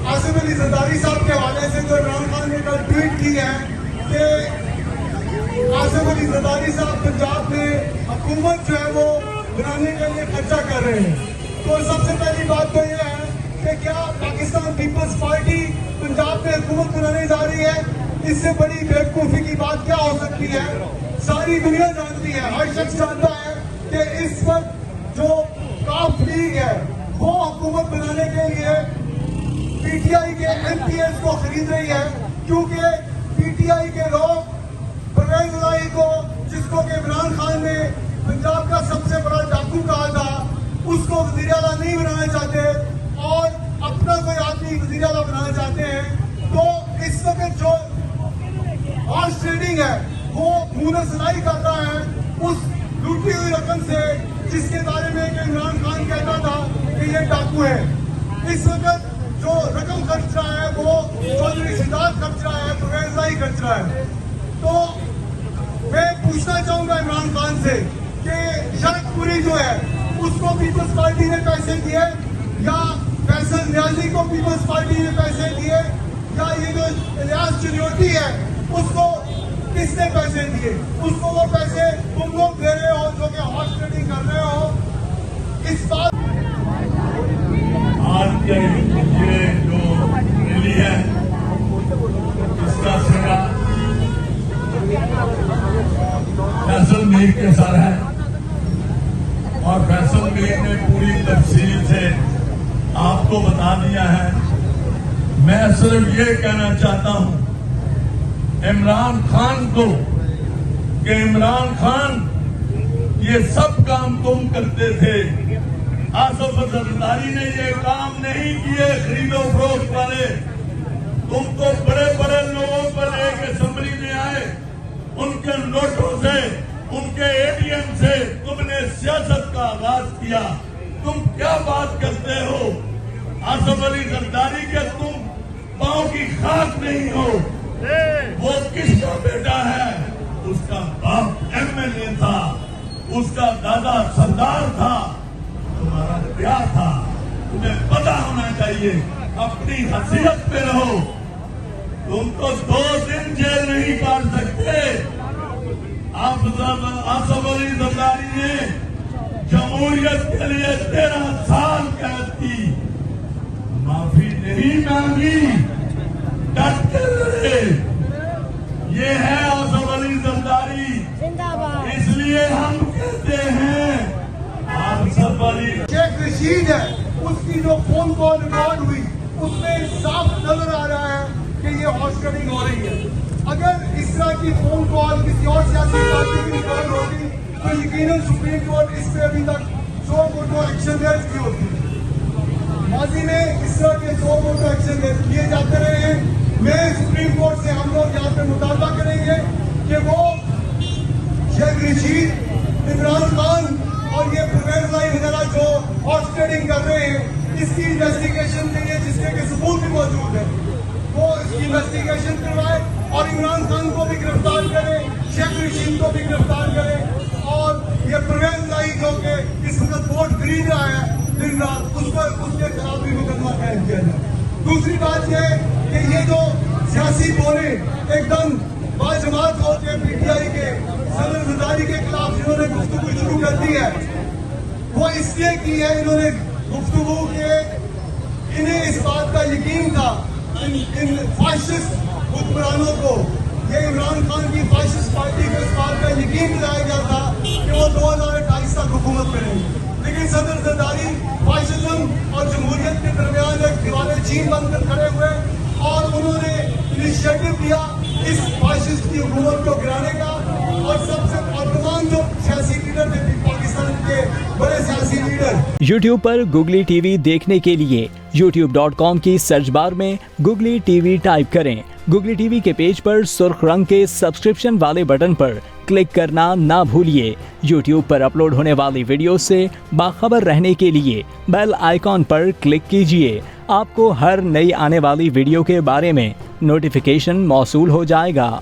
आसिफ अली जरदारी साहब के हवाले से जो इमरान खान ने कल ट्वीट की है कि आसिफ अली जरदारी साहब पंजाब में हुकूमत जो है वो बनाने के लिए खर्चा कर रहे हैं। तो सबसे पहली बात तो ये है कि क्या पाकिस्तान पीपल्स पार्टी पंजाब में हुकूमत बनाने जा रही है? इससे बड़ी बेवकूफ़ी की बात क्या हो सकती है? सारी दुनिया जानती है, हर शख्स जानता है कि इस वक्त जो काफ लीग है वो हुकूमत बनाने के लिए पीटीआई के एमपीएस को खरीद रही है, क्योंकि पीटीआई के लोग परवेज इलाही को, जिसको कि इमरान खान ने पंजाब का सबसे बड़ा डाकू कहा था, उसको वज़ीर आला नहीं बनाना चाहते और अपना कोई आदमी वज़ीर आला बनाना चाहते हैं। तो इस वक्त जो हॉर्स ट्रेडिंग है वो मुनसलाई कर रहा है उस लूटी हुई रकम से, जिसके बारे में इमरान खान कहता था कि ये डाकू है। इस वक्त जो रकम खर्च रहा है वो चौधरी सिद्धार्थ खर्च रहा है, परवेज इलाही खर्च रहा है। तो मैं पूछना चाहूंगा इमरान खान से कि शरकपुरी जो है उसको पीपल्स पार्टी ने पैसे दिए, या फैसल न्याजी को पीपल्स पार्टी ने पैसे दिए, या ये जो इलियास चिन्योटी है उसको किसने पैसे दिए? उसको वो पैसे तुम लोग दे रहे हो जो कि हॉर्स ट्रेडिंग कर रहे हो। इस बात आज के ये जो रैली है इसका सिरा फैसल मीर के सर है और फैसल मीर ने पूरी तफसील से आपको बता दिया है। मैं सिर्फ ये कहना चाहता हूं इमरान खान को कि इमरान खान ये सब काम तुम करते थे, आसिफ जरदारी ने ये काम नहीं किए खरीदो फरोख्त वाले। तुम तो बड़े बड़े लोगों को लेकर असेंबली में आए, उनके नोटों से, उनके एटीएम से तुमने सियासत का आगाज किया। तुम क्या बात करते हो? आसिफ अली जरदारी के तुम पांव की खाक नहीं हो। वो किसका बेटा है? उसका बाप एमएलए था, उसका दादा सरदार था, तुम्हारा प्यार था। तुम्हें पता होना चाहिए, अपनी हसीयत पे रहो। तुम तो 2 दिन जेल नहीं काट सकते। आसिफ अली जरदारी ने जमहूरियत के लिए 13 साल कैद की, माफी नहीं मांगी, डट के लड़े। ये है आसिफ अली जरदारी। इसलिए हम कहते हैं आसिफ अली शेख रशीद है, उसकी जो फोन कॉल रिकॉर्ड हुई उसमें साफ नजर आ रहा है कि ये हॉर्स ट्रेडिंग हो रही है। अगर इस तरह की फोन कॉल किसी और सियासी पार्टी की रिकॉर्ड होती तो यकीनन सुप्रीम कोर्ट इस पे अभी तक 100 वोटों एक्शन दर्ज की होती। माजी में इस तरह के 100 वोटों एक्शन किए जाते रहे हैं। मैं सुप्रीम कोर्ट से हम लोग यहाँ पे मुतालबा करेंगे कि वो शेख रशीद, इमरान खान और ये परवेज इलाही वगैरह जो हॉर्स ट्रेडिंग कर रहे हैं इसकी इन्वेस्टिगेशन के लिए, जिसके के सबूत भी मौजूद है, वो इसकी इन्वेस्टिगेशन करवाए और इमरान खान को भी गिरफ्तार करे, शेख रशीद को भी गिरफ्तार करे और ये परवेज इलाही जो कि इस वक्त वोट खरीद रहा है दिन रात, उसके खिलाफ भी मुकदमा कायम किया जाए। दूसरी बात यह कि ये जो सियासी बोले एकदम बाजमात होकर पीटीआई के सदर जरदारी के खिलाफ जिन्होंने गुफ्तगू शुरू कर दी है, वो इसलिए की है, इन्होंने गुफ्तगू के इन्हें इस बात का यकीन था इन फाशिस्ट हुक्मरानों को, ये इमरान खान की फाशिस्ट पार्टी को इस बात का यकीन दिलाया गया था कि वो 2028 तक हुकूमत करेंगे। लेकिन सदर जरदारी फाशिज्म और जमहूरियत के दरमियान एक दीवारें चीन बनकर खड़े हुए और उन्होंने इनिशिएटिव लिया इस फाशिस्ट की हुकूमत को गिराने का। और सबसे तमाम जो सियासी लीडर थे पाकिस्तान के बड़े सियासी लीडर YouTube पर Googly TV देखने के लिए youtube.com की सर्च बार में Googly TV टाइप करें गूगली टीवी के पेज पर सुर्ख रंग के सब्सक्रिप्शन वाले बटन पर क्लिक करना ना भूलिए। यूट्यूब पर अपलोड होने वाली वीडियो से बाखबर रहने के लिए बेल आइकॉन पर क्लिक कीजिए। आपको हर नई आने वाली वीडियो के बारे में नोटिफिकेशन मौसूल हो जाएगा।